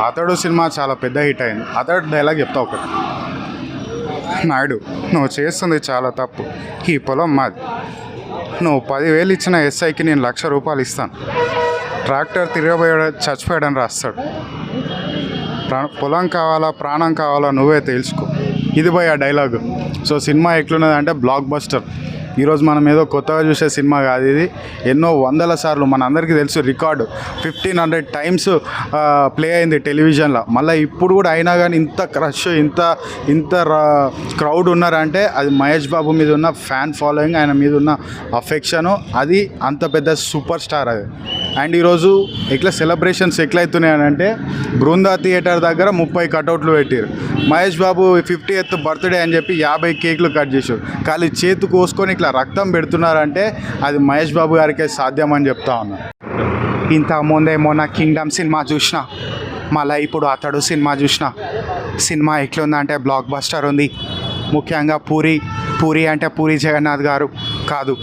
అతడు సినిమా చాలా పెద్ద హిట్ అయింది. అతడు డైలాగ్ చెప్తా ఒకటి, నాయుడు నువ్వు చేస్తుంది చాలా తప్పు, ఈ పొలం మాది, నువ్వు 10,000 ఇచ్చిన ఎస్ఐకి నేను ₹1,00,000 ఇస్తాను, ట్రాక్టర్ తిరగబోయాడు చచ్చిపోయాడని రాస్తాడు. పొలం కావాలా ప్రాణం కావాలా నువ్వే తెలుసుకో, ఇది పోయి ఆ డైలాగు. సో సినిమా ఎట్లున్నది అంటే బ్లాక్ బస్టర్. ఈరోజు మనం ఏదో కొత్తగా చూసే సినిమా కాదు ఇది, ఎన్నో వందల సార్లు మన అందరికీ తెలుసు, రికార్డు 1500 టైమ్స్ ప్లే అయింది టెలివిజన్లో. మళ్ళీ ఇప్పుడు కూడా అయినా కానీ ఇంత క్రష్ ఇంత క్రౌడ్ ఉన్నారంటే అది మహేష్ బాబు మీద ఉన్న ఫ్యాన్ ఫాలోయింగ్, ఆయన మీద ఉన్న అఫెక్షను, అది అంత పెద్ద సూపర్ స్టార్ అది. అండ్ ఈరోజు ఎట్లా సెలబ్రేషన్స్ ఎట్లయితున్నాయనంటే బృందా థియేటర్ దగ్గర 30 కటౌట్లు పెట్టారు. మహేష్ బాబు 50th బర్త్డే అని చెప్పి 50 కేకులు కట్ చేశారు. ఖాళీ చేతు కోసుకొని ఇట్లా రక్తం పెడుతున్నారంటే అది మహేష్ బాబు గారికే సాధ్యం అని చెప్తా ఉన్నారు. ఇంతకుముందేమో నా కింగ్డమ్ సినిమా చూసిన, మళ్ళీ ఇప్పుడు అతడు సినిమా చూసిన. సినిమా ఎట్లుందంటే బ్లాక్ బస్టర్ ఉంది. ముఖ్యంగా పూరి అంటే పూరి జగన్నాథ్ గారు కాదు,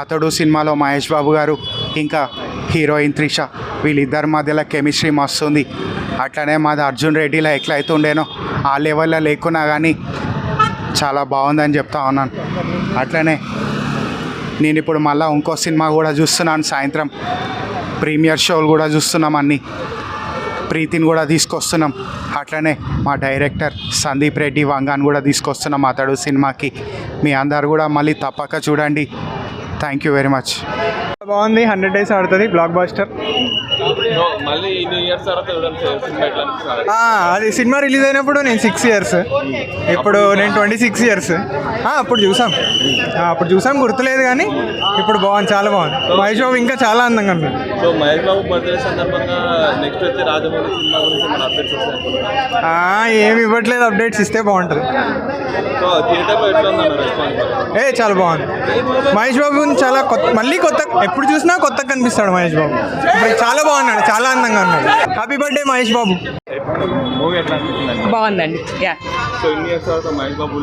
అతడు సినిమాలో మహేష్ బాబు గారు ఇంకా హీరోయిన్ త్రిష, వీళ్ళిద్దరి మధ్యలో కెమిస్ట్రీ మస్తుంది. అట్లనే మాది అర్జున్ రెడ్డిలో ఎట్లా అవుతుండేనో ఆ లెవెల్లో లేకున్నా కానీ చాలా బాగుందని చెప్తా ఉన్నాను. అట్లనే నేను ఇప్పుడు మళ్ళీ ఇంకో సినిమా కూడా చూస్తున్నాను, సాయంత్రం ప్రీమియర్ షోలు కూడా చూస్తున్నాం, అన్నీ ప్రీతిని కూడా తీసుకొస్తున్నాం. అట్లనే మా డైరెక్టర్ సందీప్ రెడ్డి వంగాన్ని కూడా తీసుకొస్తున్నాం అతడు సినిమాకి. మీ అందరు కూడా మళ్ళీ తప్పక చూడండి. Thank you very much. బాగుంది, 100 days ఆడుతుంది, బ్లాక్ బస్టర్. అది సినిమా రిలీజ్ అయినప్పుడు నేను 6 years, ఇప్పుడు నేను 26 years. అప్పుడు చూసాం గుర్తులేదు కానీ ఇప్పుడు బాగుంది, చాలా బాగుంది. మహేష్ బాబు ఇంకా చాలా అందంగా ఉన్నాడు. సో మహేష్ బాబు బర్త్డే సందర్భంగా నెక్స్ట్ వచ్చే రాజమౌళి సినిమా గురించి మన అప్డేట్స్ వస్తాయి. ఏమి ఇవ్వట్లేదు, అప్డేట్స్ ఇస్తే బాగుంటుంది. సో థియేటర్లో ఎట్లా ఉందన్న రెస్పాన్స్? చాలా బాగుంది. మహేష్ బాబు చాలా మళ్ళీ కొత్త, ఎప్పుడు చూసినా కొత్తగా కనిపిస్తాడు మహేష్ బాబు. ఇప్పుడు చాలా బాగున్నాడు, చాలా అందంగా ఉన్నాడు. Happy birthday Mahesh Babu. Movie ఎట్లా అనిపిస్తుందండి? బాగుందండి. సో ఇన్ని ఇయర్స్ తర్వాత మహేష్ బాబు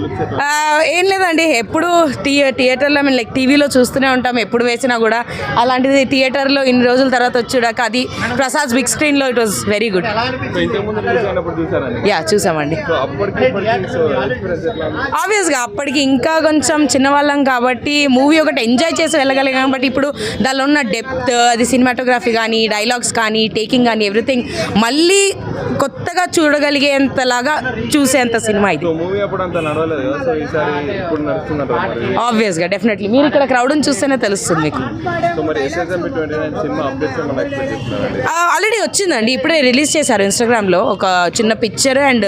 ఏం లేదండి, ఎప్పుడు థియేటర్లో మేము లైక్ టీవీలో చూస్తూనే ఉంటాం ఎప్పుడు వేసినా కూడా, అలాంటిది థియేటర్లో ఇన్ని రోజుల తర్వాత వచ్చాక అది ప్రసాద్ బిగ్ స్క్రీన్లో ఇట్ వాజ్ వెరీ గుడ్. చూసామండి. ఆబ్వియస్గా అప్పటికి ఇంకా కొంచెం చిన్నవాళ్ళం కాబట్టి మూవీ ఒకటి ఎంజాయ్ చేసి వెళ్ళగలిగాం. బట్ ఇప్పుడు దానిలో ఉన్న డెప్త్, అది సినిమాటోగ్రఫీ కానీ డైలాగ్స్ కానీ టేకింగ్ కానీ ఎవ్రీథింగ్ మళ్ళీ కొత్తగా చూడగలిగేంతలాగా చూసేంత సినిమా ఇది. ఆబ్వియస్గా డెఫినెట్లీ మీరు ఇక్కడ క్రౌడ్ని చూస్తేనే తెలుస్తుంది మీకు. ఆల్రెడీ వచ్చిందండి, ఇప్పుడే రిలీజ్ చేశారు ఇన్స్టాగ్రామ్లో ఒక చిన్న పిక్చర్, అండ్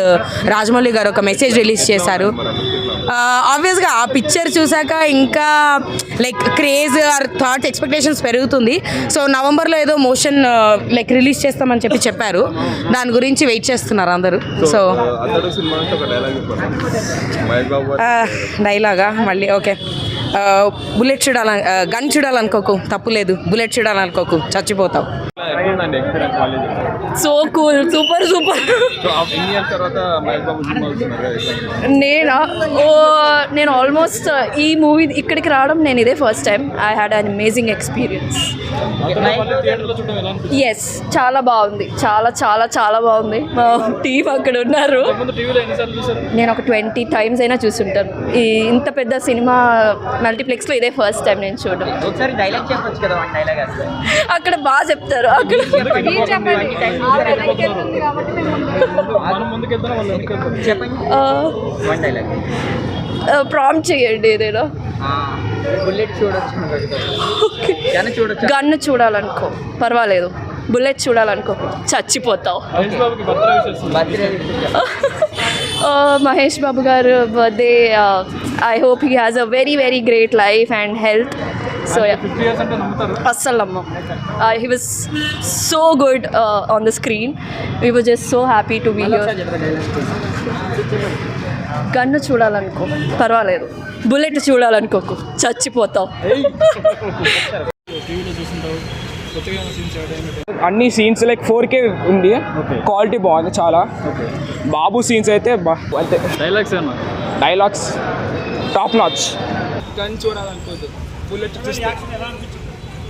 రాజమౌళి గారు ఒక మెసేజ్ రిలీజ్ చేశారు. ఆబ్వియస్గా ఆ పిక్చర్ చూసాక ఇంకా like craze or thoughts expectations పెరుగుతుంది. సో నవంబర్లో ఏదో మోషన్ లైక్ రిలీజ్ చేస్తామని చెప్పారు, దాని గురించి వెయిట్ చేస్తున్నారు అందరూ. సో డైలాగా మళ్ళీ ఓకే, బుల్లెట్ గన్ చూడాలనుకోకు తప్పులేదు, బుల్లెట్ చూడాలనుకోకు చచ్చిపోతావు. So cool, super. నేను ఆల్మోస్ట్ ఈ మూవీ ఇక్కడికి రావడం నేను ఇదే first time. I had an amazing experience. Yes, చాలా బాగుంది, చాలా చాలా చాలా బాగుంది. మా టీమ్ అక్కడ ఉన్నారు. నేను ఒక 20 times అయినా చూసుంటాను. ఇంత పెద్ద సినిమా మల్టీప్లెక్స్లో ఇదే ఫస్ట్ టైం నేను చూడడం. అక్కడ బాగా చెప్తారు, అక్కడ ప్రాంప్ట్ చేయండి ఏదైనా. గన్ను చూడాలనుకో పర్వాలేదు, బుల్లెట్ చూడాలనుకో చచ్చిపోతావు. మహేష్ బాబు గారు birthday, I hope he has a very very great life and health. So అస్సలు నమ్మం. He was so good on the screen. We were just so happy to be here. Gun చూడాలనుకో పర్వాలేదు, bullet చూడాలనుకోకు చచ్చిపోతావు. అన్ని scenes like 4K ఉంది, quality బాగుంది చాలా. బాబు scenes అయితే అంతే. Dialogues top notch. గన్ చూడాలనుకోదు, బుల్లెట్ చూస్తే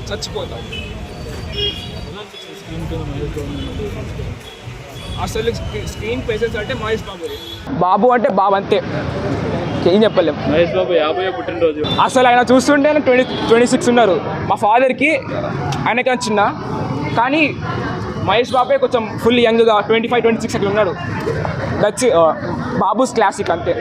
చచ్చిపోతాం. అసలు స్క్రీన్ ప్రెసెన్స్ అంటే మహేష్ బాబుది. బాబు అంటే బాబు అంతే, ఏం చెప్పలేం. మహేష్ బాబు 50వ పుట్టినరోజు. అసలు ఆయన చూస్తుంటే 26 ఉన్నారు. మా ఫాదర్కి ఆయనకన్నా చిన్న, కానీ మహేష్ బాబే కొంచెం ఫుల్ యంగ్గా 25-26 అట్లా ఉన్నాడు. దట్స్ బాబూస్ క్లాసిక్ అంతే.